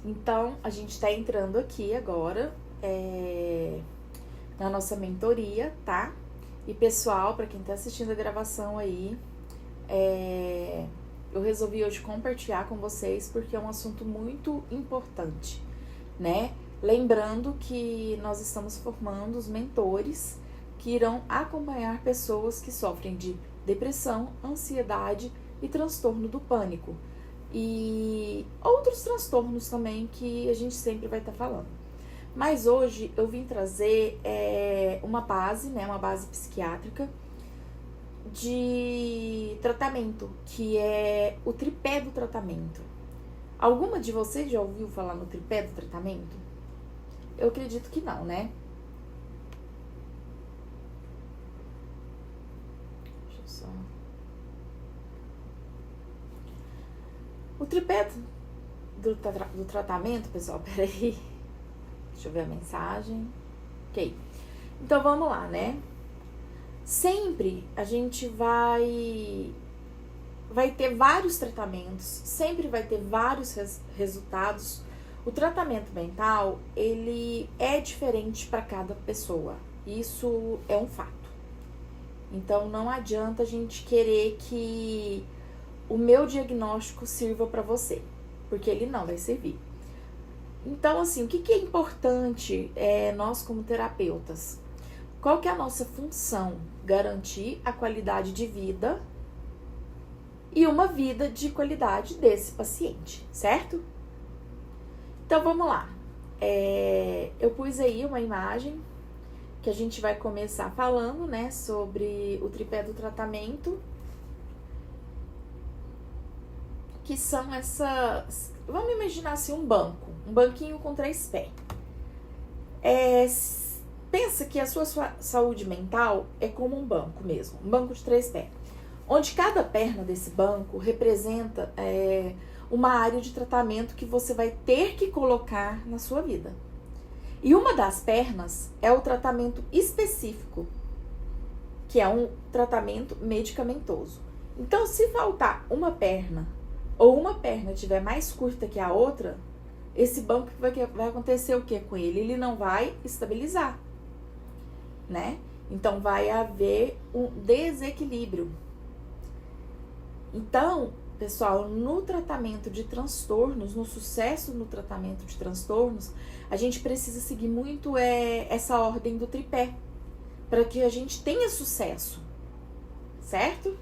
Então, a gente está entrando aqui agora na nossa mentoria, tá? E pessoal, para quem tá assistindo a gravação aí, eu resolvi hoje compartilhar com vocês porque é um assunto muito importante, né? Lembrando que nós estamos formando os mentores que irão acompanhar pessoas que sofrem de depressão, ansiedade e transtorno do pânico. E outros transtornos também que a gente sempre vai estar falando. Mas hoje eu vim trazer uma base, né, uma base psiquiátrica de tratamento, que é o tripé do tratamento. Alguma de vocês já ouviu falar no tripé do tratamento? Eu acredito que não, né? Deixa eu só... O tripé do tratamento, pessoal, peraí. Deixa eu ver a mensagem. Ok. Então, vamos lá, né? Sempre a gente vai ter vários tratamentos, sempre vai ter vários resultados. O tratamento mental, ele é diferente para cada pessoa. Isso é um fato. Então, não adianta a gente querer que o meu diagnóstico sirva para você, porque ele não vai servir. Então, assim, o que é importante nós como terapeutas? Qual que é a nossa função? Garantir a qualidade de vida e uma vida de qualidade desse paciente, certo? Então, vamos lá. Eu pus aí uma imagem que a gente vai começar falando, né, sobre o tripé do tratamento, que são essas... Vamos imaginar assim um banquinho com 3 pés. Pensa que a sua saúde mental é como um banco mesmo, um banco de 3 pés, onde cada perna desse banco representa uma área de tratamento que você vai ter que colocar na sua vida. E uma das pernas é o tratamento específico, que é um tratamento medicamentoso. Então, se faltar uma perna, ou uma perna estiver mais curta que a outra, esse banco vai acontecer o que com ele? Ele não vai estabilizar, né? Então, vai haver um desequilíbrio. Então, pessoal, no tratamento de transtornos, no sucesso no tratamento de transtornos, a gente precisa seguir muito essa ordem do tripé, para que a gente tenha sucesso, certo?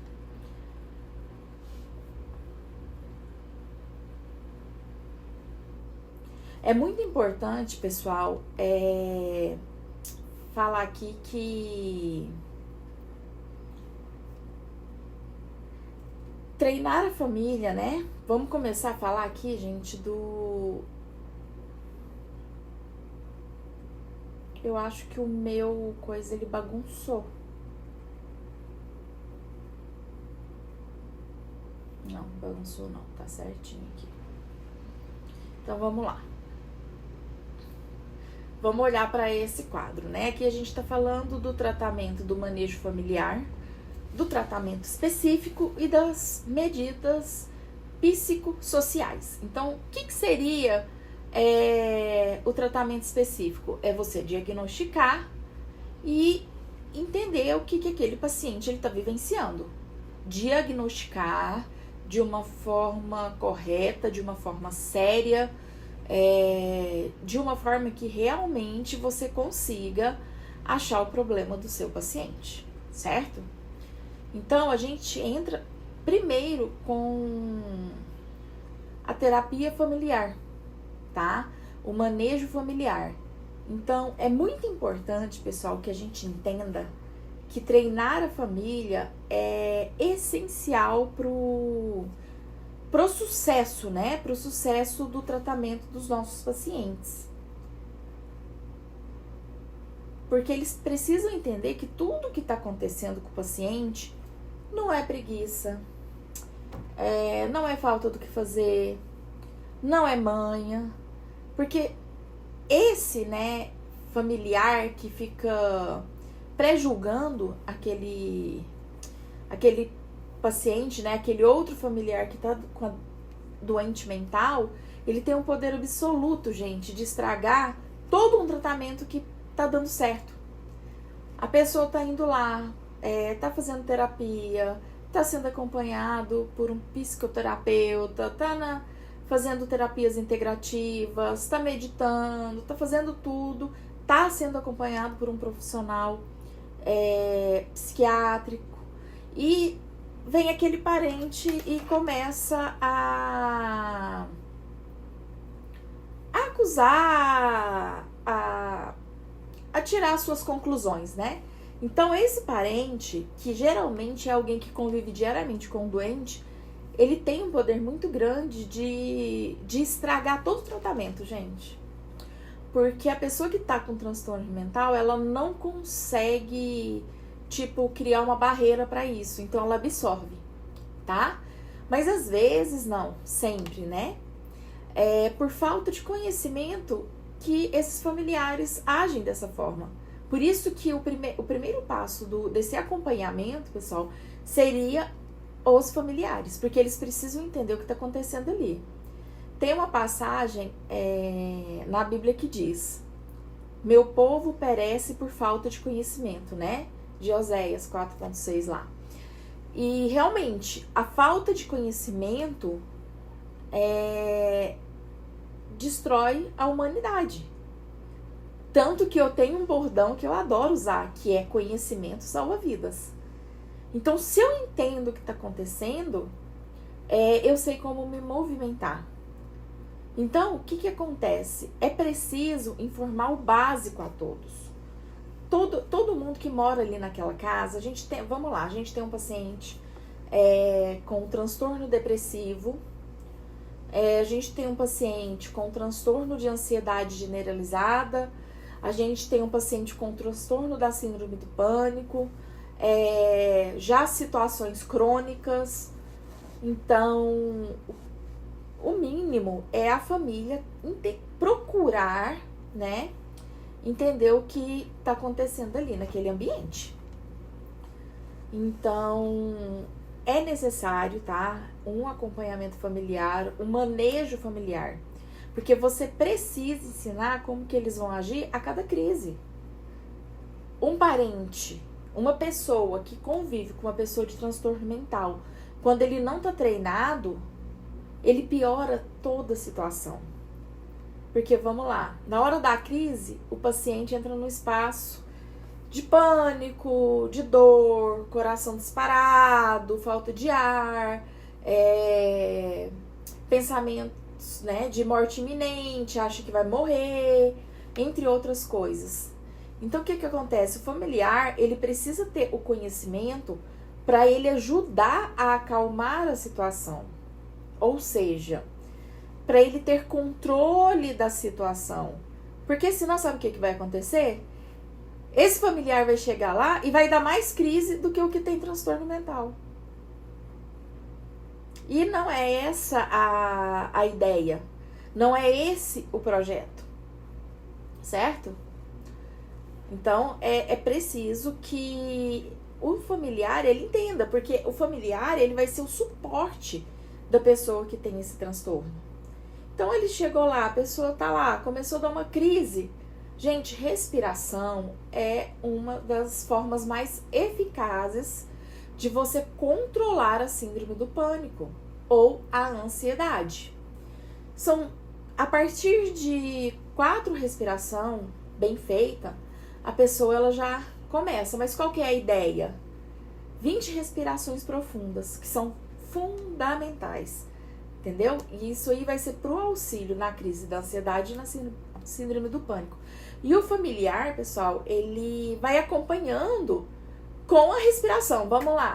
É muito importante, pessoal, falar aqui que treinar a família, né? Vamos começar a falar aqui, gente, Eu acho que o meu coisa, ele bagunçou. Não, bagunçou não, tá certinho aqui. Então, vamos lá. Vamos olhar para esse quadro, né? Aqui a gente tá falando do tratamento do manejo familiar, do tratamento específico e das medidas psicossociais. Então, o que seria o tratamento específico? É você diagnosticar e entender o que aquele paciente está vivenciando. Diagnosticar de uma forma correta, de uma forma séria, de uma forma que realmente você consiga achar o problema do seu paciente, certo? Então, a gente entra primeiro com a terapia familiar, tá? O manejo familiar. Então, é muito importante, pessoal, que a gente entenda que treinar a família é essencial pro sucesso, né? Pro sucesso do tratamento dos nossos pacientes. Porque eles precisam entender que tudo que está acontecendo com o paciente não é preguiça, não é falta do que fazer, não é manha. Porque esse, né, familiar que fica pré-julgando aquele paciente, né, aquele outro familiar que tá com a doente mental, ele tem um poder absoluto, gente, de estragar todo um tratamento que tá dando certo. A pessoa tá indo lá, tá fazendo terapia, tá sendo acompanhado por um psicoterapeuta, fazendo terapias integrativas, tá meditando, tá fazendo tudo, tá sendo acompanhado por um profissional psiquiátrico, e vem aquele parente e começa a acusar, a tirar suas conclusões, né? Então, esse parente, que geralmente é alguém que convive diariamente com o doente, ele tem um poder muito grande de estragar todo o tratamento, gente. Porque a pessoa que tá com transtorno mental, ela não consegue, criar uma barreira para isso. Então, ela absorve, tá? Mas às vezes, não, sempre, né? Por falta de conhecimento que esses familiares agem dessa forma. Por isso que o primeiro passo desse acompanhamento, pessoal, seria os familiares, porque eles precisam entender o que está acontecendo ali. Tem uma passagem na Bíblia que diz: meu povo perece por falta de conhecimento, né? De Oséias 4.6 lá. E realmente, a falta de conhecimento destrói a humanidade. Tanto que eu tenho um bordão que eu adoro usar, que é conhecimento salva vidas. Então, se eu entendo o que está acontecendo, eu sei como me movimentar. Então, o que acontece? É preciso informar o básico a todos. Todo mundo que mora ali naquela casa, a gente tem um paciente com transtorno depressivo, a gente tem um paciente com transtorno de ansiedade generalizada, a gente tem um paciente com transtorno da síndrome do pânico, já situações crônicas. Então, o mínimo é a família procurar, né, entender o que está acontecendo ali naquele ambiente. Então, é necessário, tá, um acompanhamento familiar, um manejo familiar, porque você precisa ensinar como que eles vão agir a cada crise. Um parente, uma pessoa que convive com uma pessoa de transtorno mental, quando ele não está treinado, ele piora toda a situação. Porque, vamos lá, na hora da crise, o paciente entra num espaço de pânico, de dor, coração disparado, falta de ar, pensamentos, né, de morte iminente, acha que vai morrer, entre outras coisas. Então, o que acontece? O familiar, ele precisa ter o conhecimento para ele ajudar a acalmar a situação. Ou seja, para ele ter controle da situação. Porque senão, sabe o que vai acontecer? Esse familiar vai chegar lá e vai dar mais crise do que o que tem transtorno mental. E não é essa a ideia. Não é esse o projeto. Certo? Então, é preciso que o familiar, ele entenda. Porque o familiar, ele vai ser o suporte da pessoa que tem esse transtorno. Então, ele chegou lá, a pessoa tá lá, começou a dar uma crise. Gente, respiração é uma das formas mais eficazes de você controlar a síndrome do pânico ou a ansiedade. São, a partir de 4 respirações bem feitas, a pessoa ela já começa. Mas qual que é a ideia? 20 respirações profundas, que são fundamentais, entendeu? E isso aí vai ser pro auxílio na crise da ansiedade e na síndrome do pânico. E o familiar, pessoal, ele vai acompanhando com a respiração. Vamos lá.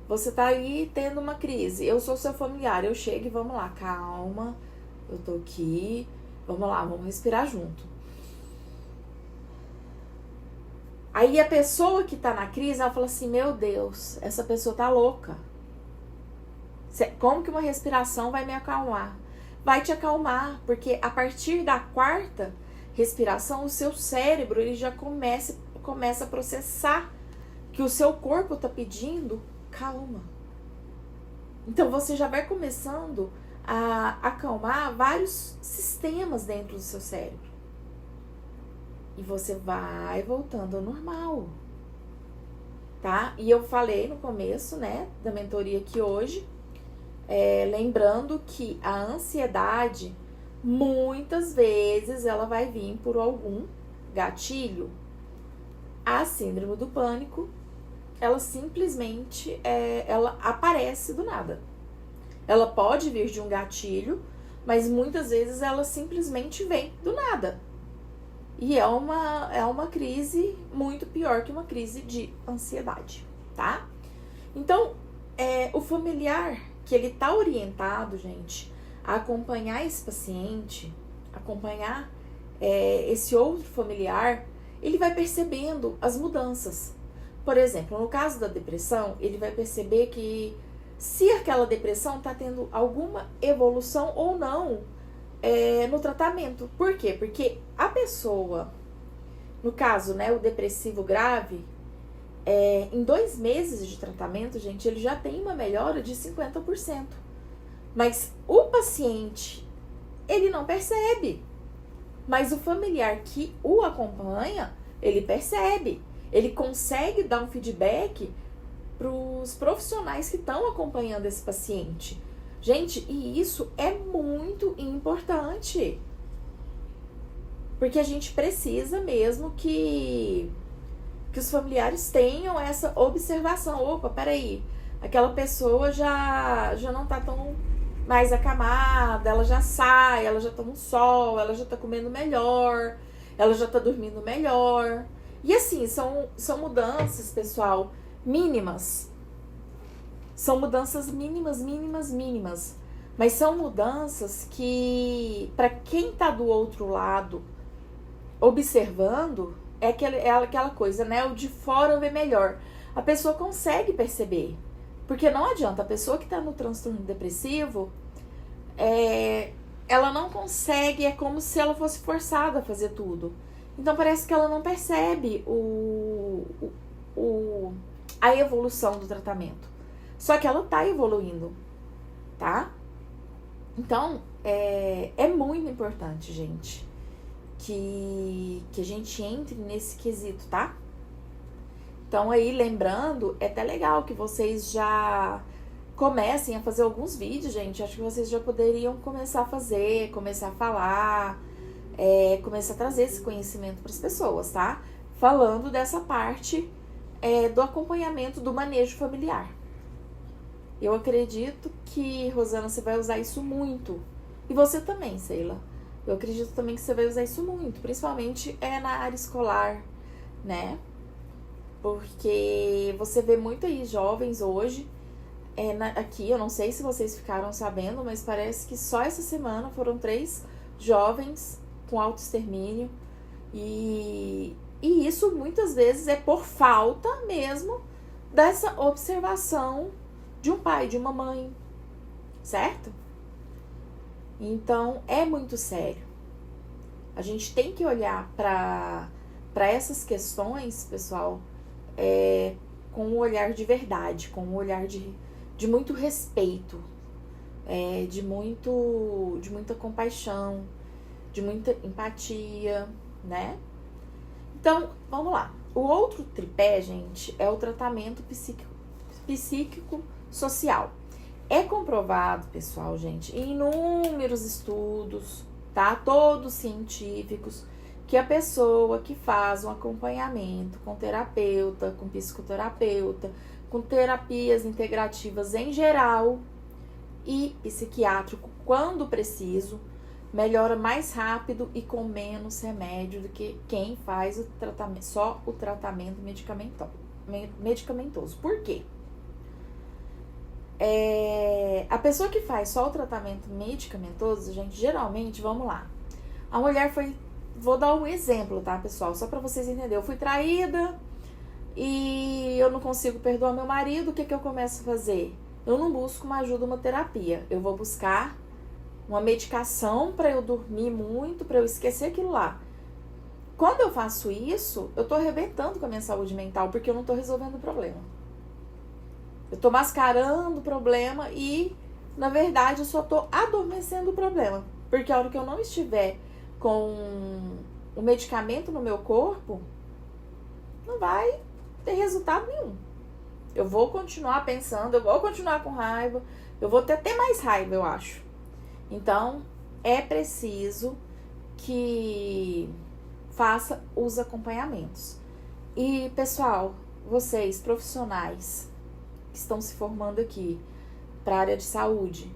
Você tá aí tendo uma crise. Eu sou seu familiar. Eu chego e vamos lá. Calma. Eu tô aqui. Vamos lá, vamos respirar junto. Aí a pessoa que tá na crise, ela fala assim: meu Deus, essa pessoa tá louca. Como que uma respiração vai me acalmar? Vai te acalmar, porque a partir da 4ª respiração, o seu cérebro ele já começa a processar que o seu corpo tá pedindo calma. Então você já vai começando a acalmar vários sistemas dentro do seu cérebro. E você vai voltando ao normal, tá? E eu falei no começo, né, da mentoria aqui hoje, lembrando que a ansiedade, muitas vezes, ela vai vir por algum gatilho. A síndrome do pânico, ela simplesmente, ela aparece do nada. Ela pode vir de um gatilho, mas muitas vezes ela simplesmente vem do nada. E é uma crise muito pior que uma crise de ansiedade, tá? Então, o familiar, que ele tá orientado, gente, a acompanhar esse paciente, acompanhar esse outro familiar, ele vai percebendo as mudanças. Por exemplo, no caso da depressão, ele vai perceber que se aquela depressão está tendo alguma evolução ou não no tratamento. Por quê? Porque a pessoa, no caso, né, o depressivo grave, em 2 meses de tratamento, gente, ele já tem uma melhora de 50%. Mas o paciente, ele não percebe. Mas o familiar que o acompanha, ele percebe. Ele consegue dar um feedback para os profissionais que estão acompanhando esse paciente. Gente, e isso é muito importante. Porque a gente precisa mesmo que os familiares tenham essa observação. Opa, peraí, aquela pessoa já não tá tão mais acamada, ela já sai, ela já toma um sol, ela já tá comendo melhor, ela já tá dormindo melhor. E assim, são mudanças, pessoal, mínimas. São mudanças mínimas. Mas são mudanças que, para quem tá do outro lado, observando, é aquela coisa, né? O de fora vê melhor. A pessoa consegue perceber. Porque não adianta, a pessoa que tá no transtorno depressivo, ela não consegue, é como se ela fosse forçada a fazer tudo. Então parece que ela não percebe a evolução do tratamento. Só que ela tá evoluindo, tá? Então, é muito importante, gente, que a gente entre nesse quesito, tá? Então aí, lembrando, é até legal que vocês já comecem a fazer alguns vídeos, gente. Acho que vocês já poderiam começar a fazer, começar a falar, começar a trazer esse conhecimento para as pessoas, tá? Falando dessa parte do acompanhamento do manejo familiar. Eu acredito que, Rosana, você vai usar isso muito. E você também, Sheila. Eu acredito também que você vai usar isso muito, principalmente na área escolar, né? Porque você vê muito aí jovens hoje, aqui, eu não sei se vocês ficaram sabendo, mas parece que só essa semana foram 3 jovens com autoextermínio. E isso muitas vezes é por falta mesmo dessa observação de um pai, de uma mãe, certo? Então, é muito sério. A gente tem que olhar para essas questões, pessoal, com um olhar de verdade, com um olhar de muito respeito, de muita compaixão, de muita empatia, né? Então, vamos lá. O outro tripé, gente, é o tratamento psíquico-social. É comprovado, pessoal, gente, em inúmeros estudos, tá? Todos científicos, que a pessoa que faz um acompanhamento com terapeuta, com psicoterapeuta, com terapias integrativas em geral e psiquiátrico, quando preciso, melhora mais rápido e com menos remédio do que quem faz o tratamento, só o tratamento medicamentoso. Por quê? A pessoa que faz só o tratamento medicamentoso, gente, geralmente, vamos lá, a mulher foi, vou dar um exemplo, tá, pessoal, só pra vocês entenderem, eu fui traída e eu não consigo perdoar meu marido, o que eu começo a fazer? Eu não busco uma ajuda, uma terapia, eu vou buscar uma medicação pra eu dormir muito, pra eu esquecer aquilo lá. Quando eu faço isso, eu tô arrebentando com a minha saúde mental, porque eu não tô resolvendo o problema. Eu tô mascarando o problema e na verdade eu só tô adormecendo o problema. Porque a hora que eu não estiver com o medicamento no meu corpo, não vai ter resultado nenhum. Eu vou continuar pensando, eu vou continuar com raiva, eu vou ter até mais raiva, eu acho. Então, é preciso que faça os acompanhamentos. E, pessoal, vocês, profissionais que estão se formando aqui para a área de saúde,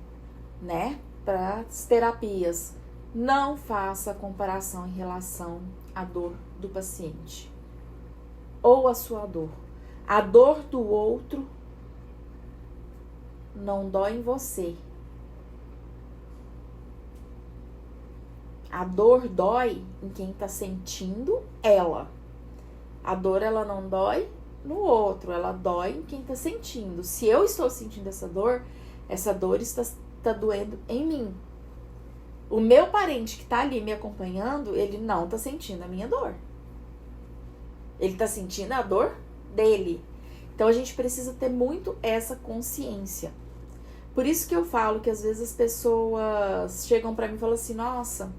né? Para as terapias, não faça comparação em relação à dor do paciente ou a sua dor. A dor do outro não dói em você. A dor dói em quem está sentindo ela. A dor, ela não dói no outro, ela dói em quem está sentindo. Se eu estou sentindo essa dor está doendo em mim. O meu parente que está ali me acompanhando, ele não está sentindo a minha dor. Ele está sentindo a dor dele. Então, a gente precisa ter muito essa consciência. Por isso que eu falo que às vezes as pessoas chegam pra mim e falam assim, nossa,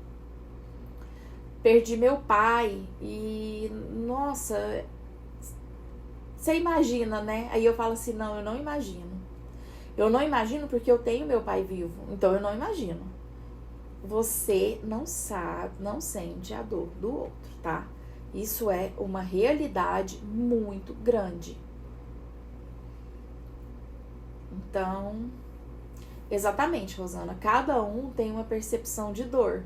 perdi meu pai e, nossa, você imagina, né? Aí eu falo assim, não, eu não imagino. Eu não imagino porque eu tenho meu pai vivo, então eu não imagino. Você não sabe, não sente a dor do outro, tá? Isso é uma realidade muito grande. Então, exatamente, Rosana, cada um tem uma percepção de dor,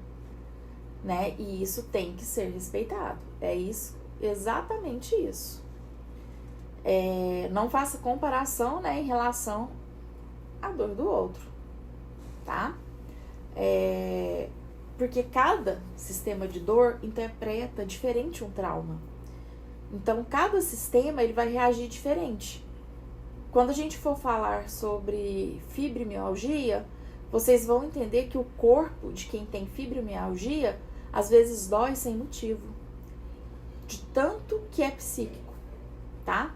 né? E isso tem que ser respeitado. É isso, exatamente isso. Não faça comparação, né, em relação à dor do outro, tá? Porque cada sistema de dor interpreta diferente um trauma. Então, cada sistema ele vai reagir diferente. Quando a gente for falar sobre fibromialgia, vocês vão entender que o corpo de quem tem fibromialgia às vezes dói sem motivo. De tanto que é psíquico, tá?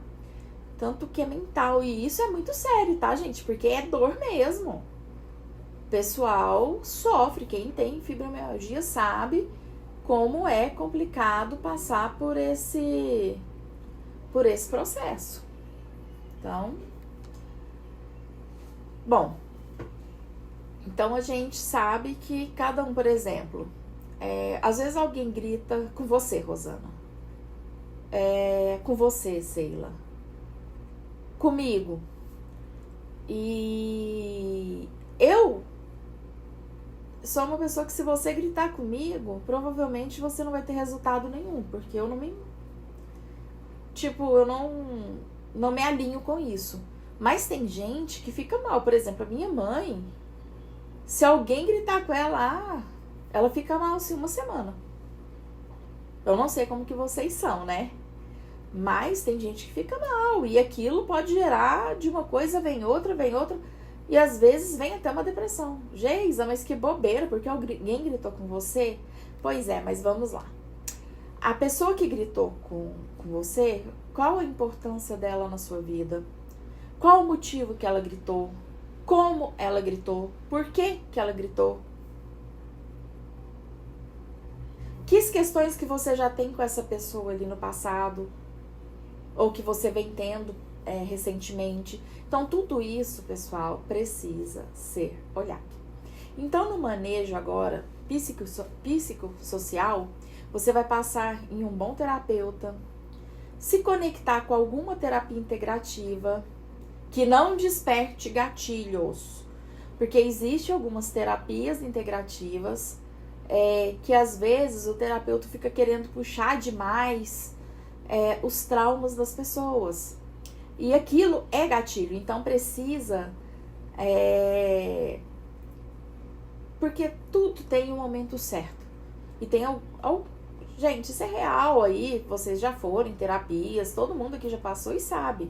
Tanto que é mental. E isso é muito sério, tá, gente? Porque é dor mesmo. O pessoal sofre. Quem tem fibromialgia sabe como é complicado passar por esse processo. Então, bom, então a gente sabe que cada um, por exemplo, às vezes alguém grita com você, Rosana, com você, Sheila, comigo, e eu sou uma pessoa que se você gritar comigo, provavelmente você não vai ter resultado nenhum, porque eu não me... eu não me alinho com isso. Mas tem gente que fica mal. Por exemplo, a minha mãe, se alguém gritar com ela, ela fica mal assim uma semana. Eu não sei como que vocês são, né? Mas tem gente que fica mal. E aquilo pode gerar de uma coisa, vem outra. E às vezes vem até uma depressão. Geisa, mas que bobeira, porque alguém gritou com você? Pois é, mas vamos lá. A pessoa que gritou com você, qual a importância dela na sua vida? Qual o motivo que ela gritou? Como ela gritou? Por que ela gritou? Que questões que você já tem com essa pessoa ali no passado? Ou que você vem tendo recentemente? Então, tudo isso, pessoal, precisa ser olhado. Então, no manejo agora psicossocial, você vai passar em um bom terapeuta, se conectar com alguma terapia integrativa que não desperte gatilhos, porque existem algumas terapias integrativas que às vezes o terapeuta fica querendo puxar demais os traumas das pessoas, e aquilo é gatilho, então precisa porque tudo tem um momento certo, e tem gente, isso é real aí, vocês já foram em terapias, todo mundo aqui já passou e sabe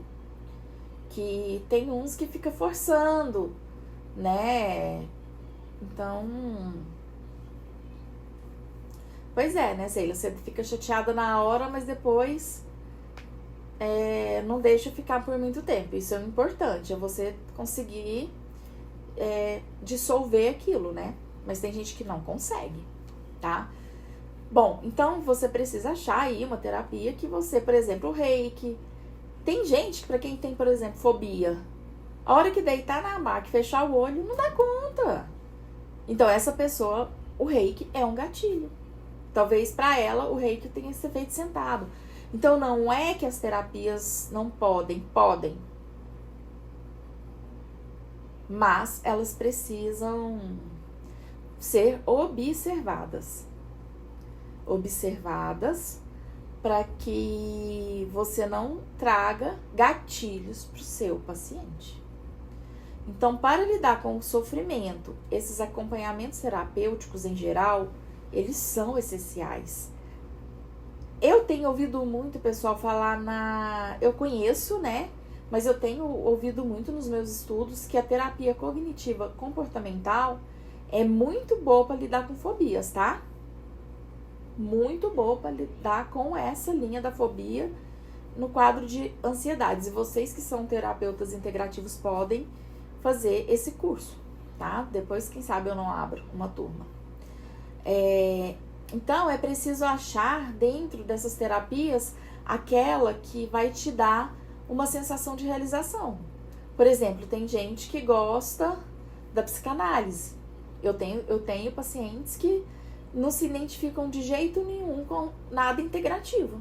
que tem uns que fica forçando, né? Então, pois é, né, Sheila? Você fica chateada na hora, mas depois não deixa ficar por muito tempo. Isso é importante, é você conseguir dissolver aquilo, né? Mas tem gente que não consegue, tá? Bom, então você precisa achar aí uma terapia que você, por exemplo, o reiki. Tem gente pra quem tem, por exemplo, fobia. A hora que deitar na maca e fechar o olho, não dá conta. Então essa pessoa, o reiki é um gatilho. Talvez pra ela o reiki tenha que ser feito sentado. Então não é que as terapias não podem. Mas elas precisam ser observadas. Para que você não traga gatilhos para o seu paciente. Então, para lidar com o sofrimento, esses acompanhamentos terapêuticos em geral, eles são essenciais. Eu tenho ouvido muito o pessoal falar eu conheço, né? Mas eu tenho ouvido muito nos meus estudos que a terapia cognitiva comportamental é muito boa para lidar com fobias, tá? Muito boa para lidar com essa linha da fobia no quadro de ansiedades. E vocês que são terapeutas integrativos podem fazer esse curso, tá? Depois, quem sabe, eu não abro uma turma. Então, é preciso achar dentro dessas terapias aquela que vai te dar uma sensação de realização. Por exemplo, tem gente que gosta da psicanálise. Eu tenho pacientes que não se identificam de jeito nenhum com nada integrativo.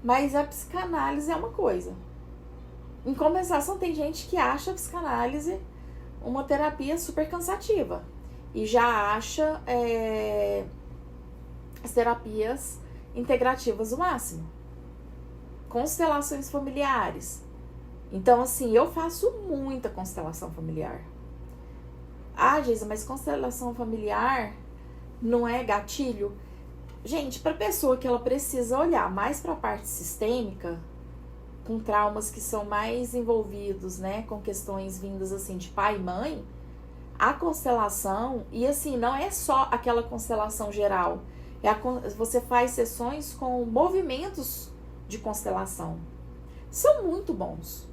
Mas a psicanálise é uma coisa. Em compensação, tem gente que acha a psicanálise uma terapia super cansativa. E já acha as terapias integrativas o máximo. Constelações familiares. Então, assim, eu faço muita constelação familiar. Ah, Geisa, mas constelação familiar não é gatilho? Gente, para pessoa que ela precisa olhar mais para a parte sistêmica, com traumas que são mais envolvidos, né, com questões vindas assim de pai e mãe, a constelação, e assim, não é só aquela constelação geral, você faz sessões com movimentos de constelação. São muito bons.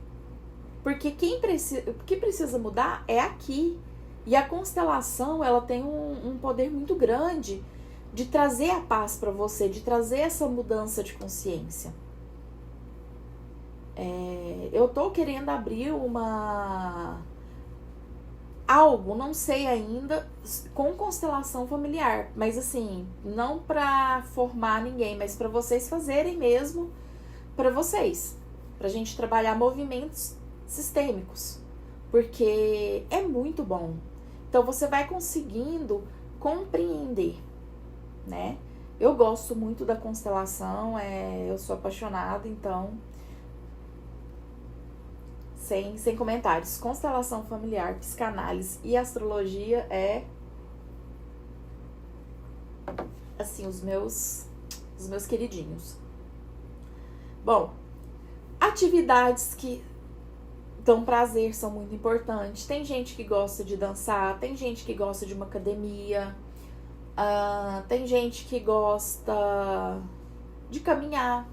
Porque o que precisa mudar é aqui. E a constelação, ela tem um poder muito grande de trazer a paz para você, de trazer essa mudança de consciência. Eu tô querendo abrir algo, não sei ainda, com constelação familiar, mas assim, não para formar ninguém, mas para vocês fazerem mesmo para vocês, pra gente trabalhar movimentos sistêmicos, porque é muito bom. Então você vai conseguindo compreender, né? Eu gosto muito da constelação, eu sou apaixonada, então sem comentários. Constelação familiar, psicanálise e astrologia assim, os meus queridinhos. Bom, atividades que dão prazer são muito importantes. Tem gente que gosta de dançar, tem gente que gosta de uma academia, tem gente que gosta de caminhar,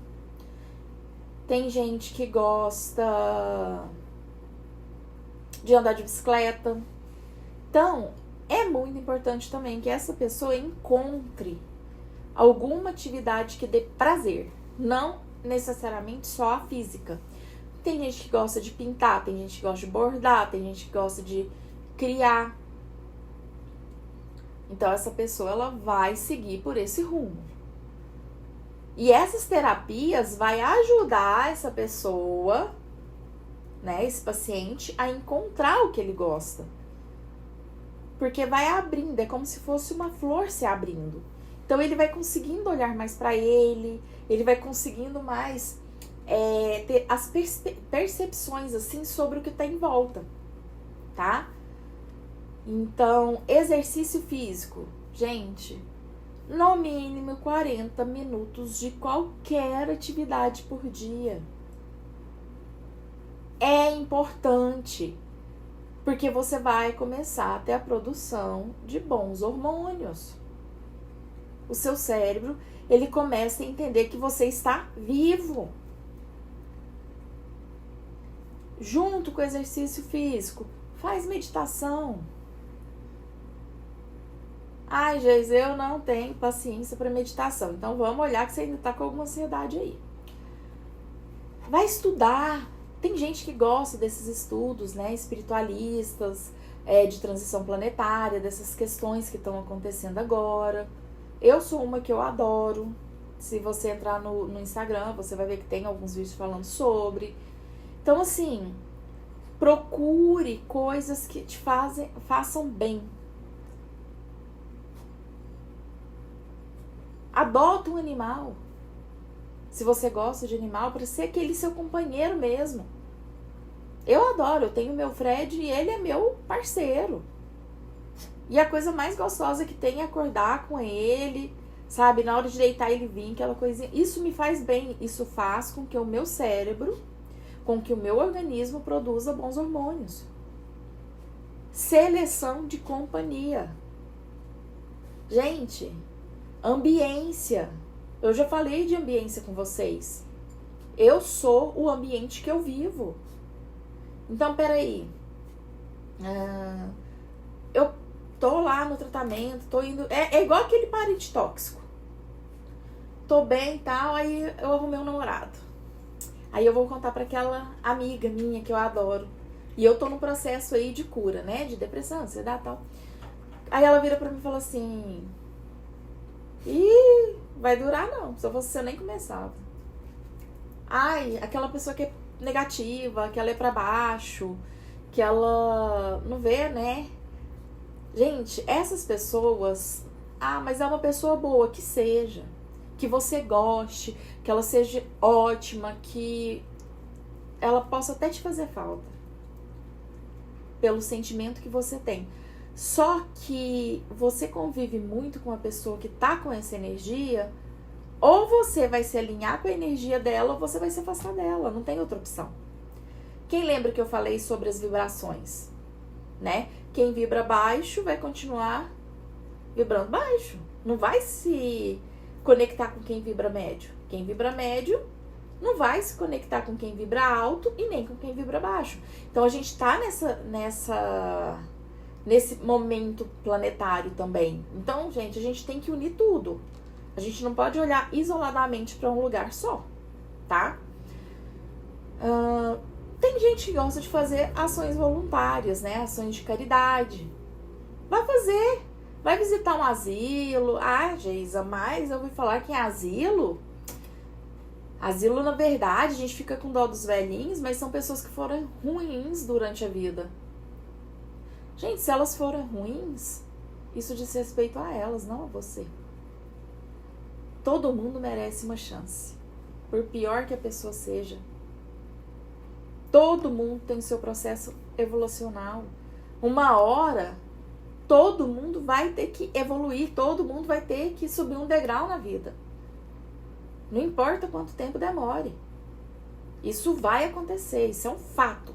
tem gente que gosta de andar de bicicleta. Então, é muito importante também que essa pessoa encontre alguma atividade que dê prazer, não necessariamente só a física. Tem gente que gosta de pintar, tem gente que gosta de bordar, tem gente que gosta de criar. Então essa pessoa, ela vai seguir por esse rumo. E essas terapias vai ajudar essa pessoa, né, esse paciente, a encontrar o que ele gosta. Porque vai abrindo, é como se fosse uma flor se abrindo. Então ele vai conseguindo olhar mais para ele vai conseguindo mais ter as percepções assim sobre o que está em volta, tá? Então, exercício físico, gente, no mínimo 40 minutos de qualquer atividade por dia. É importante, porque você vai começar a ter a produção de bons hormônios. O seu cérebro, ele começa a entender que você está vivo. Junto com o exercício físico, Faz meditação. Ai, Geis, eu não tenho paciência para meditação. Então vamos olhar que você ainda tá com alguma ansiedade aí. Vai estudar. Tem gente que gosta desses estudos, né, espiritualistas, de transição planetária, dessas questões que estão acontecendo agora. Eu sou uma que eu adoro. Se você entrar no Instagram, você vai ver que tem alguns vídeos falando sobre. Então, assim, procure coisas que te façam bem. Adota um animal. Se você gosta de animal, para ser aquele seu companheiro mesmo. Eu adoro, eu tenho meu Fred e ele é meu parceiro. E a coisa mais gostosa que tem é acordar com ele, sabe? Na hora de deitar ele vir, aquela coisinha. Isso me faz bem, isso faz com que o meu cérebro, com que o meu organismo produza bons hormônios. Seleção de companhia. Gente, ambiência. Eu já falei de ambiência com vocês. Eu sou o ambiente que eu vivo. Então, peraí. Eu tô lá no tratamento, tô indo... É igual aquele parente tóxico. Tô bem e tal, aí eu arrumei um namorado. Aí eu vou contar pra aquela amiga minha que eu adoro. E eu tô no processo aí de cura, né? De depressão, ansiedade e tal. Aí ela vira pra mim e fala assim... Ih, vai durar não. Se eu fosse eu nem começava. Ai, aquela pessoa que é negativa, que ela é pra baixo, que ela não vê, né? Gente, essas pessoas... mas é uma pessoa boa, que seja. Que você goste, que ela seja ótima, que ela possa até te fazer falta. Pelo sentimento que você tem. Só que você convive muito com uma pessoa que tá com essa energia, ou você vai se alinhar com a energia dela, ou você vai se afastar dela. Não tem outra opção. Quem lembra que eu falei sobre as vibrações? Né? Quem vibra baixo vai continuar vibrando baixo. Não vai se conectar com quem vibra médio. Quem vibra médio não vai se conectar com quem vibra alto e nem com quem vibra baixo. Então a gente tá nesse momento planetário também. Então, gente, a gente tem que unir tudo. A gente não pode olhar isoladamente para um lugar só, tá? Tem gente que gosta de fazer ações voluntárias, né? Ações de caridade. Vai fazer. Vai visitar um asilo. Geisa, mas eu ouvi falar que em asilo... Asilo, na verdade, a gente fica com dó dos velhinhos, mas são pessoas que foram ruins durante a vida. Gente, se elas foram ruins, isso diz respeito a elas, não a você. Todo mundo merece uma chance. Por pior que a pessoa seja. Todo mundo tem o seu processo evolucional. Uma hora, todo mundo vai ter que evoluir, todo mundo vai ter que subir um degrau na vida. Não importa quanto tempo demore. Isso vai acontecer, isso é um fato.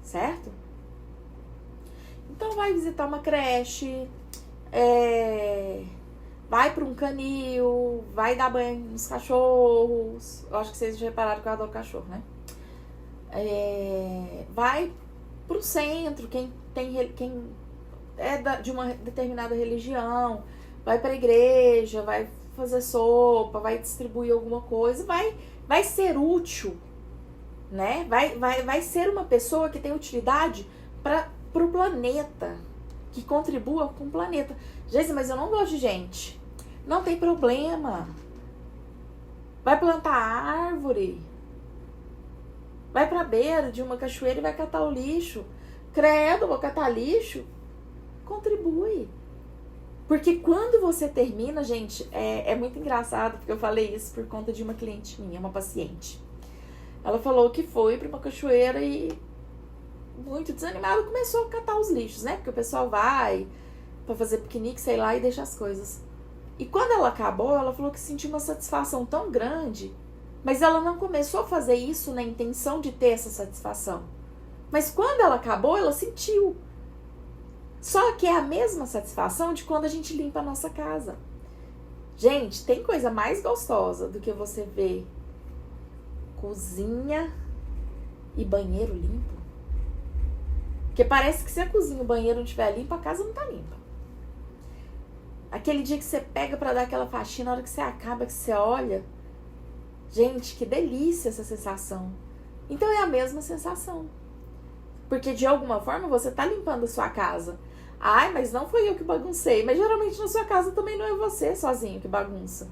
Certo? Então vai visitar uma creche, vai para um canil, vai dar banho nos cachorros. Eu acho que vocês já repararam que eu adoro cachorro, né? Vai para o centro, quem é de uma determinada religião, vai para a igreja, vai fazer sopa, vai distribuir alguma coisa, vai ser útil, né? Vai ser uma pessoa que tem utilidade para o planeta, que contribua com o planeta. Gente, mas eu não gosto de gente. Não tem problema. Vai plantar árvore. Vai pra beira de uma cachoeira e vai catar o lixo. Credo, vou catar lixo. Contribui. Porque quando você termina, gente, é muito engraçado, porque eu falei isso por conta de uma cliente minha, uma paciente. Ela falou que foi pra uma cachoeira e, muito desanimada, começou a catar os lixos, né? Porque o pessoal vai pra fazer piquenique, sei lá, e deixa as coisas. E quando ela acabou, ela falou que sentiu uma satisfação tão grande, mas ela não começou a fazer isso na intenção de ter essa satisfação. Mas quando ela acabou, ela sentiu. Só que é a mesma satisfação de quando a gente limpa a nossa casa. Gente, tem coisa mais gostosa do que você ver cozinha e banheiro limpo? Porque parece que se a cozinha e o banheiro não estiver limpo, a casa não tá limpa. Aquele dia que você pega pra dar aquela faxina, na hora que você acaba, que você olha, gente, que delícia essa sensação. Então é a mesma sensação. Porque de alguma forma você tá limpando a sua casa. Ai, mas não foi eu que baguncei. Mas geralmente na sua casa também não é você sozinho que bagunça.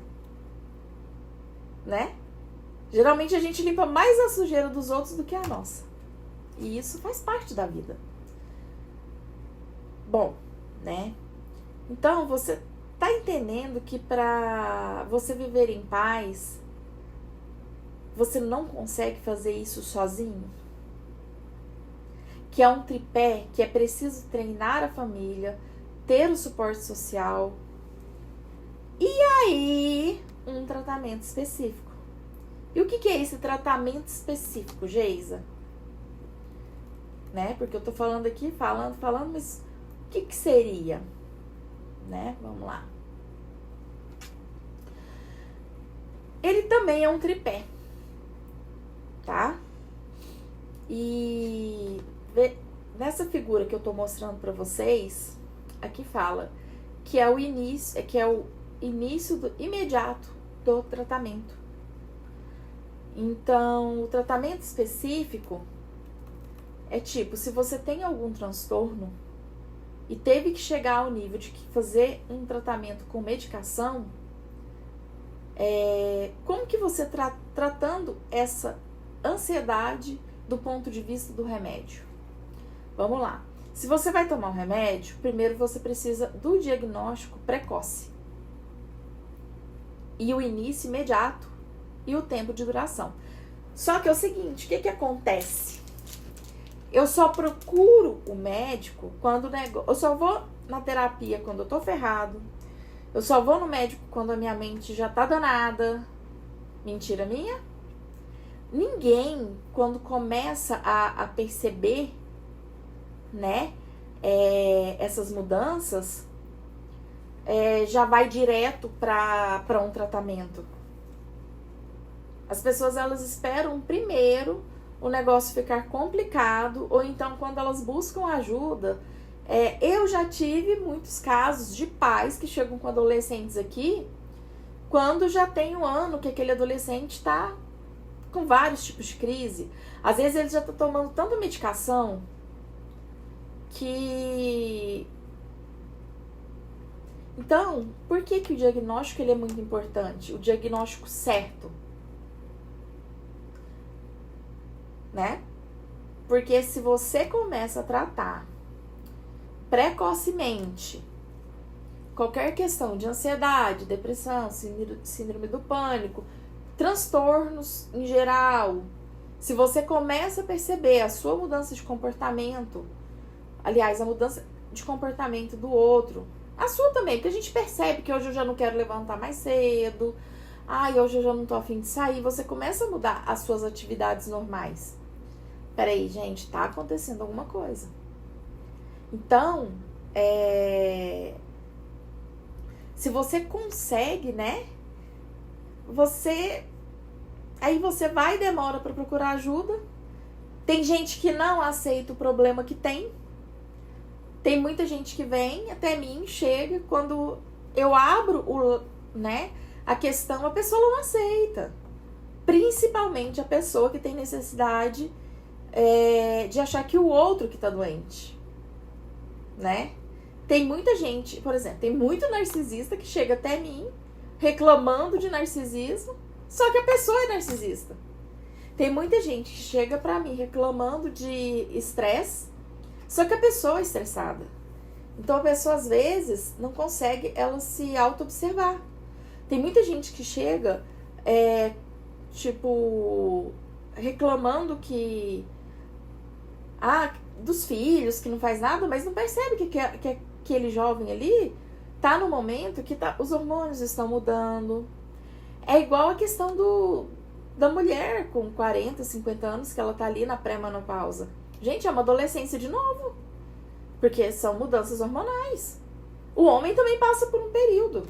Né? Geralmente a gente limpa mais a sujeira dos outros do que a nossa. E isso faz parte da vida. Bom, né? Então você tá entendendo que pra você viver em paz, você não consegue fazer isso sozinho? Que é um tripé, que é preciso treinar a família, ter o suporte social e aí um tratamento específico. E o que é esse tratamento específico, Geisa? Né? Porque eu tô falando aqui, falando, mas o que seria? Né? Vamos lá. Ele também é um tripé, tá? E nessa figura que eu tô mostrando pra vocês, aqui fala que é o início imediato do tratamento. Então, o tratamento específico é tipo, se você tem algum transtorno e teve que chegar ao nível de fazer um tratamento com medicação, como que você tratando essa ansiedade do ponto de vista do remédio? Vamos lá. Se você vai tomar um remédio, primeiro você precisa do diagnóstico precoce e o início imediato e o tempo de duração. Só que é o seguinte, o que acontece? Eu só procuro o médico quando eu só vou na terapia quando eu tô ferrado. Eu só vou no médico quando a minha mente já tá danada. Mentira minha? Ninguém, quando começa a perceber, né, essas mudanças, já vai direto para um tratamento. As pessoas, elas esperam primeiro o negócio ficar complicado, ou então quando elas buscam ajuda. Eu já tive muitos casos de pais que chegam com adolescentes aqui, quando já tem um ano que aquele adolescente está com vários tipos de crise. Às vezes ele já está tomando tanta medicação que... Então, por que o diagnóstico ele é muito importante? O diagnóstico certo. Né? Porque se você começa a tratar precocemente qualquer questão de ansiedade, depressão, síndrome do pânico, transtornos em geral, se você começa a perceber a sua mudança de comportamento, aliás, a mudança de comportamento do outro, a sua também, porque a gente percebe que hoje eu já não quero levantar mais cedo, hoje eu já não tô a fim de sair, você começa a mudar as suas atividades normais. Peraí, gente, tá acontecendo alguma coisa. Então, se você consegue, né, aí você vai e demora para procurar ajuda. Tem gente que não aceita o problema que tem. Tem muita gente que vem até mim, chega, quando eu abro a questão, a pessoa não aceita. Principalmente a pessoa que tem necessidade de achar que o outro que tá doente, né? Tem muita gente, por exemplo, tem muito narcisista que chega até mim reclamando de narcisismo, só que a pessoa é narcisista. Tem muita gente que chega pra mim reclamando de estresse, só que a pessoa é estressada. Então a pessoa às vezes não consegue ela se auto-observar. Tem muita gente que chega reclamando que dos filhos, que não faz nada, mas não percebe que aquele jovem ali tá no momento que os hormônios estão mudando. É igual a questão da mulher com 40, 50 anos, que ela tá ali na pré-menopausa. Gente, é uma adolescência de novo, porque são mudanças hormonais. O homem também passa por um período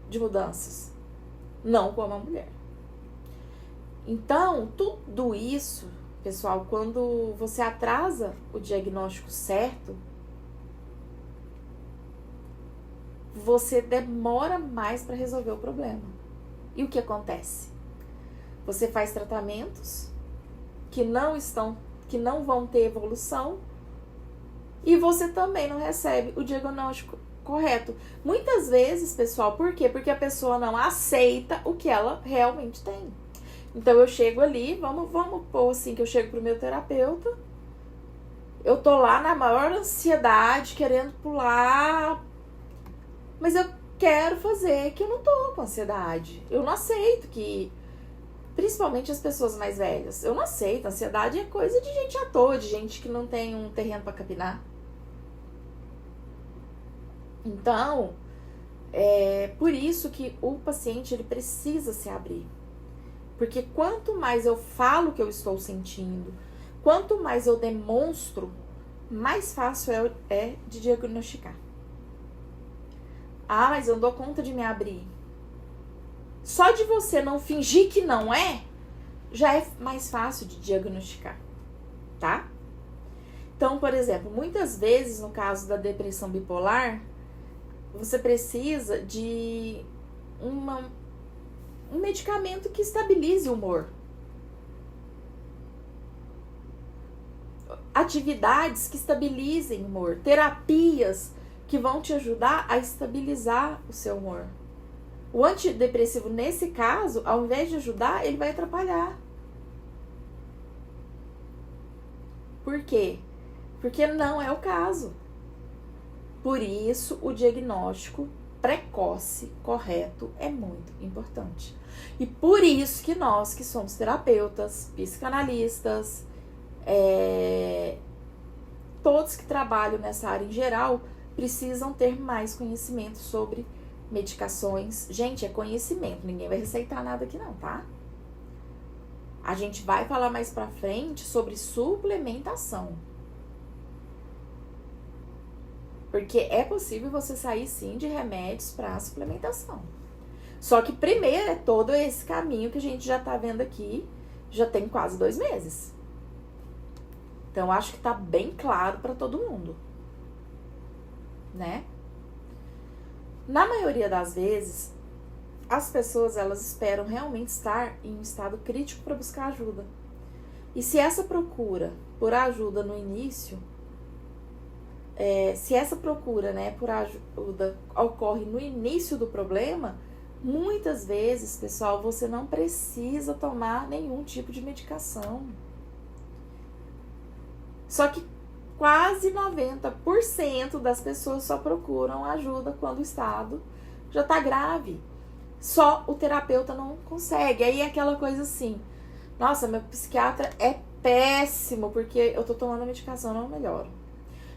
de mudanças, não como a mulher. Então, tudo isso pessoal, quando você atrasa o diagnóstico certo, você demora mais para resolver o problema. E o que acontece? Você faz tratamentos que não vão ter evolução e você também não recebe o diagnóstico correto. Muitas vezes, pessoal, por quê? Porque a pessoa não aceita o que ela realmente tem. Então eu chego ali, vamos pôr assim que eu chego pro meu terapeuta, eu tô lá na maior ansiedade, querendo pular, mas eu quero fazer que eu não tô com ansiedade. Eu não aceito que, principalmente as pessoas mais velhas, eu não aceito. Ansiedade é coisa de gente à toa, de gente que não tem um terreno para capinar. Então, é por isso que o paciente ele precisa se abrir. Porque quanto mais eu falo o que eu estou sentindo, quanto mais eu demonstro, mais fácil é de diagnosticar. Ah, mas eu não dou conta de me abrir. Só de você não fingir que não é, já é mais fácil de diagnosticar, tá? Então, por exemplo, muitas vezes no caso da depressão bipolar, você precisa de um medicamento que estabilize o humor. Atividades que estabilizem o humor. Terapias que vão te ajudar a estabilizar o seu humor. O antidepressivo, nesse caso, ao invés de ajudar, ele vai atrapalhar. Por quê? Porque não é o caso. Por isso, o diagnóstico precoce, correto, é muito importante. E por isso que nós, que somos terapeutas, psicanalistas, todos que trabalham nessa área em geral, precisam ter mais conhecimento sobre medicações. Gente, é conhecimento, ninguém vai receitar nada aqui não, tá? A gente vai falar mais pra frente sobre suplementação. Porque é possível você sair sim de remédios para suplementação. Só que primeiro é todo esse caminho que a gente já tá vendo aqui, já tem quase 2 meses. Então acho que tá bem claro para todo mundo, né? Na maioria das vezes, as pessoas elas esperam realmente estar em um estado crítico para buscar ajuda. E se essa procura por ajuda no início, se essa procura, né, por ajuda ocorre no início do problema, muitas vezes, pessoal, você não precisa tomar nenhum tipo de medicação. Só que quase 90% das pessoas só procuram ajuda quando o estado já tá grave. Só o terapeuta não consegue. Aí é aquela coisa assim, nossa, meu psiquiatra é péssimo porque eu tô tomando a medicação, não melhoro.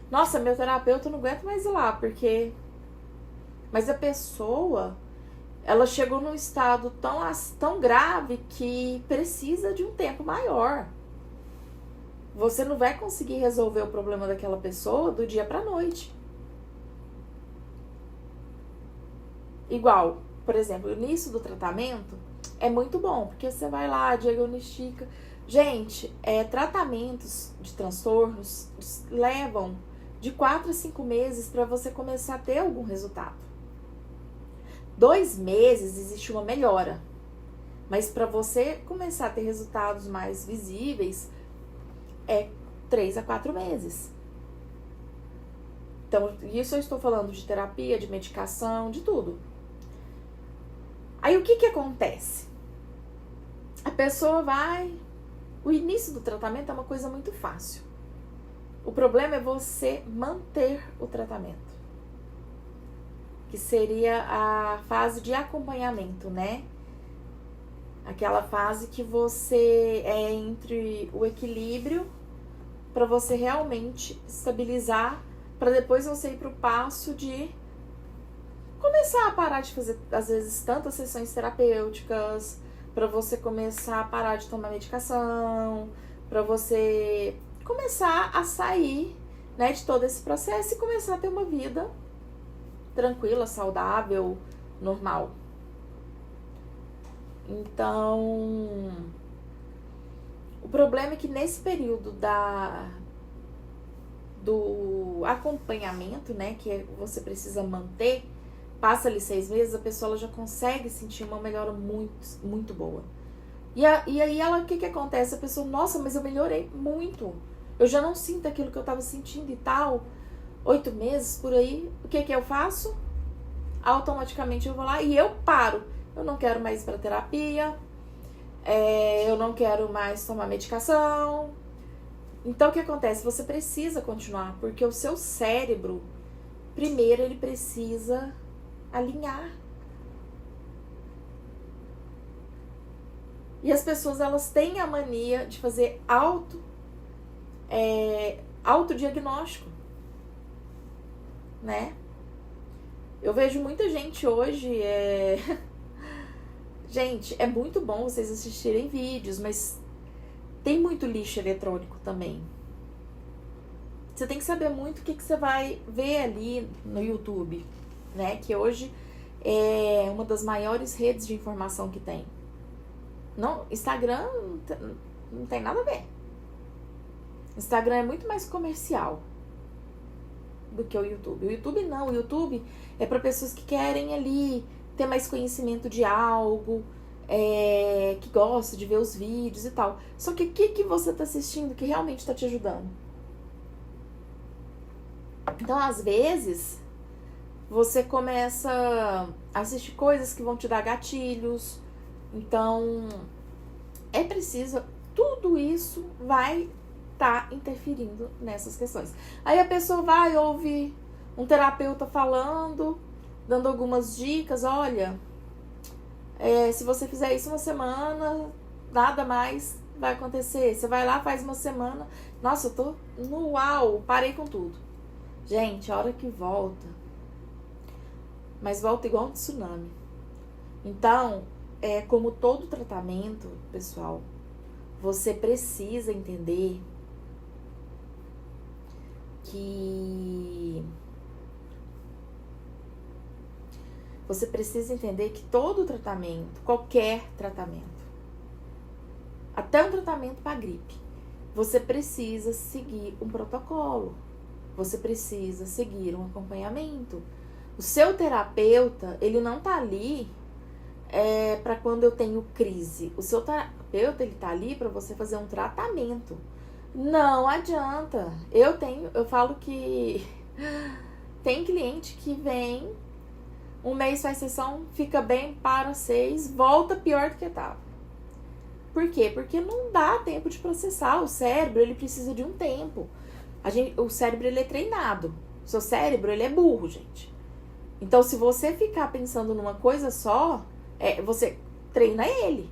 Nossa, meu terapeuta não aguenta mais ir lá, porque... Mas a pessoa, ela chegou num estado tão grave que precisa de um tempo maior. Você não vai conseguir resolver o problema daquela pessoa do dia pra noite. Igual, por exemplo, o início do tratamento é muito bom, porque você vai lá, diagnostica. Gente, tratamentos de transtornos levam de 4 a 5 meses para você começar a ter algum resultado. 2 meses existe uma melhora, mas para você começar a ter resultados mais visíveis, 3 a 4 meses. Então, isso eu estou falando de terapia, de medicação, de tudo. Aí, o que acontece? A pessoa vai... O início do tratamento é uma coisa muito fácil. O problema é você manter o tratamento. Que seria a fase de acompanhamento, né? Aquela fase que você é entre o equilíbrio para você realmente estabilizar, para depois você ir para o passo de começar a parar de fazer, às vezes, tantas sessões terapêuticas, para você começar a parar de tomar medicação, para você começar a sair, né, de todo esse processo e começar a ter uma vida tranquila, saudável, normal. Então, O problema é que nesse período do acompanhamento, né, que você precisa manter, passa ali 6 meses, a pessoa ela já consegue sentir uma melhora muito, muito boa. E aí ela, o que acontece? A pessoa, nossa, mas eu melhorei muito. Eu já não sinto aquilo que eu tava sentindo e tal. 8 meses por aí, o que eu faço? Automaticamente eu vou lá e eu paro. Eu não quero mais ir pra terapia, eu não quero mais tomar medicação. Então o que acontece? Você precisa continuar, porque o seu cérebro, primeiro ele precisa alinhar. E as pessoas, elas têm a mania de fazer autodiagnóstico, né? Eu vejo muita gente hoje, Gente, é muito bom vocês assistirem vídeos, mas tem muito lixo eletrônico também. Você tem que saber muito o que você vai ver ali no YouTube, né? Que hoje é uma das maiores redes de informação que tem. Não, Instagram não tem nada a ver. Instagram é muito mais comercial do que o YouTube. O YouTube não, o YouTube é para pessoas que querem ali ter mais conhecimento de algo, que gosta de ver os vídeos e tal. Só que o que você tá assistindo que realmente tá te ajudando? Então, às vezes, você começa a assistir coisas que vão te dar gatilhos. Então, é preciso, tudo isso vai estar interferindo nessas questões. Aí a pessoa vai ouvir um terapeuta falando, dando algumas dicas, olha, se você fizer isso uma semana, nada mais vai acontecer. Você vai lá, faz uma semana, nossa, eu tô no uau, parei com tudo. Gente, a hora que volta, mas volta igual um tsunami. Então, como todo tratamento, pessoal, você precisa entender que todo tratamento, qualquer tratamento, até um tratamento para gripe, você precisa seguir um protocolo, você precisa seguir um acompanhamento. O seu terapeuta, ele não tá ali para quando eu tenho crise. O seu terapeuta, ele tá ali para você fazer um tratamento. Não adianta. Eu falo que tem cliente que vem, um mês faz sessão, fica bem, para 6, volta pior do que tava. Por quê? Porque não dá tempo de processar. O cérebro, ele precisa de um tempo. O cérebro, ele é treinado. O seu cérebro, ele é burro, gente. Então, se você ficar pensando numa coisa só, você treina ele.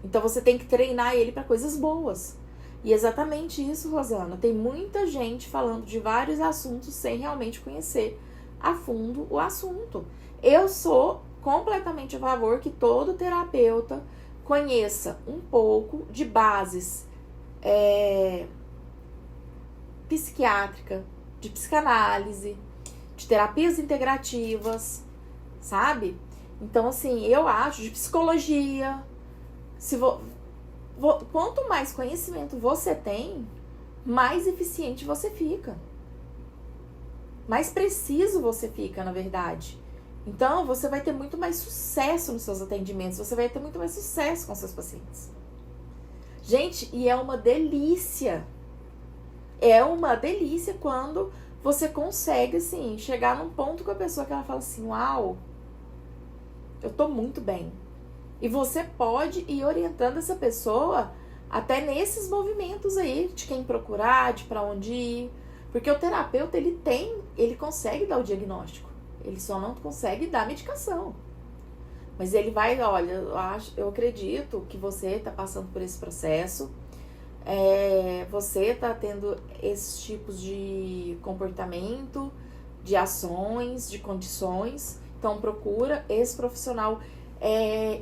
Então, você tem que treinar ele para coisas boas. E exatamente isso, Rosana. Tem muita gente falando de vários assuntos sem realmente conhecer a fundo o assunto. Eu sou completamente a favor que todo terapeuta conheça um pouco de bases psiquiátrica, de psicanálise, de terapias integrativas, sabe? Então, assim, eu acho, de psicologia. Quanto mais conhecimento você tem, mais eficiente você fica. Mais preciso você fica, na verdade. Então, você vai ter muito mais sucesso nos seus atendimentos, você vai ter muito mais sucesso com seus pacientes. Gente, e é uma delícia. É uma delícia quando você consegue, assim, chegar num ponto com a pessoa que ela fala assim, uau, eu tô muito bem. E você pode ir orientando essa pessoa até nesses movimentos aí, de quem procurar, de pra onde ir. Porque o terapeuta, ele consegue dar o diagnóstico. Ele só não consegue dar medicação. Mas ele vai, olha, eu acredito que você tá passando por esse processo. Você tá tendo esses tipos de comportamento, de ações, de condições. Então procura esse profissional.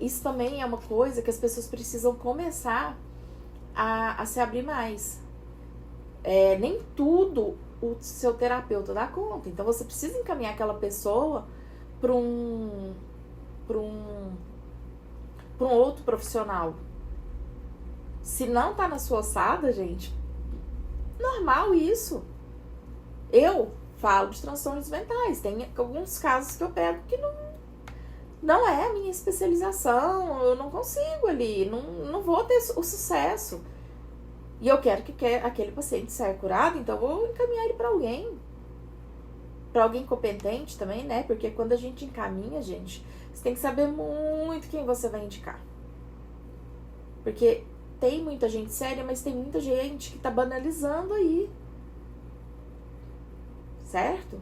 Isso também é uma coisa que as pessoas precisam começar a se abrir mais. Nem tudo o seu terapeuta dá conta. Então você precisa encaminhar aquela pessoa para um outro profissional, Se não tá na sua ossada, gente, normal isso. Eu falo de transtornos mentais. Tem alguns casos que eu pego que não é a minha especialização. Eu não consigo ali. Não vou ter o sucesso. E eu quero que aquele paciente saia curado, então eu vou encaminhar ele para alguém. Para alguém competente também, né? Porque quando a gente encaminha, gente, você tem que saber muito quem você vai indicar. Porque tem muita gente séria, mas tem muita gente que tá banalizando aí. Certo?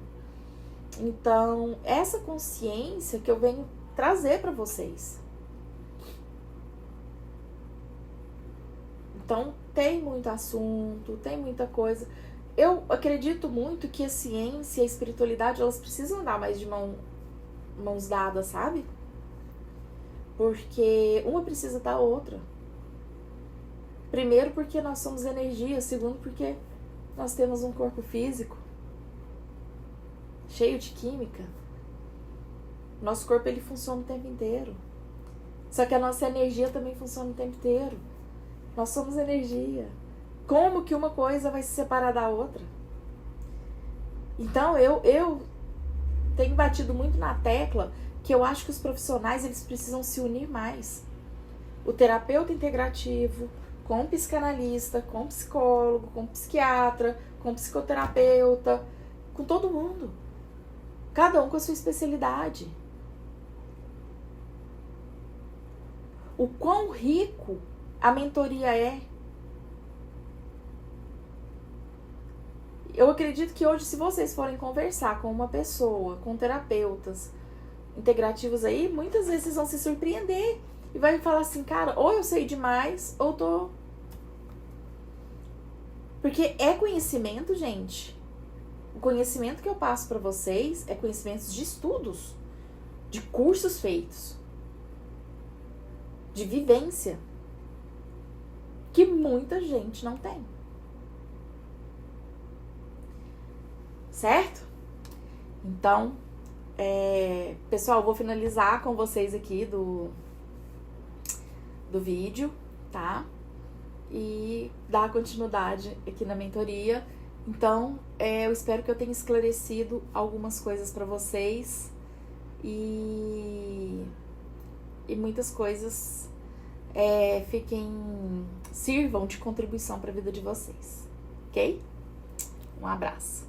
Então, essa consciência que eu venho trazer para vocês. Então, tem muito assunto, tem muita coisa. Eu acredito muito que a ciência e a espiritualidade, elas precisam andar mais de mãos dadas, sabe? Porque uma precisa da outra. Primeiro, porque nós somos energia. Segundo, porque nós temos um corpo físico cheio de química. Nosso corpo, ele funciona o tempo inteiro. Só que a nossa energia também funciona o tempo inteiro. Nós somos energia. Como que uma coisa vai se separar da outra? Então, eu tenho batido muito na tecla que eu acho que os profissionais, eles precisam se unir mais. O terapeuta integrativo, com o psicanalista, com o psicólogo, com o psiquiatra, com o psicoterapeuta, com todo mundo. Cada um com a sua especialidade. O quão rico a mentoria é. Eu acredito que hoje, se vocês forem conversar com uma pessoa, com terapeutas integrativos aí, muitas vezes vocês vão se surpreender e vai falar assim, cara, ou eu sei demais, ou tô... Porque é conhecimento, gente. O conhecimento que eu passo para vocês é conhecimentos de estudos, de cursos feitos, de vivência, que muita gente não tem. Certo? Então, pessoal, eu vou finalizar com vocês aqui do vídeo, tá? E dar continuidade aqui na mentoria. Então, eu espero que eu tenha esclarecido algumas coisas para vocês e muitas coisas sirvam de contribuição para a vida de vocês, ok? Um abraço.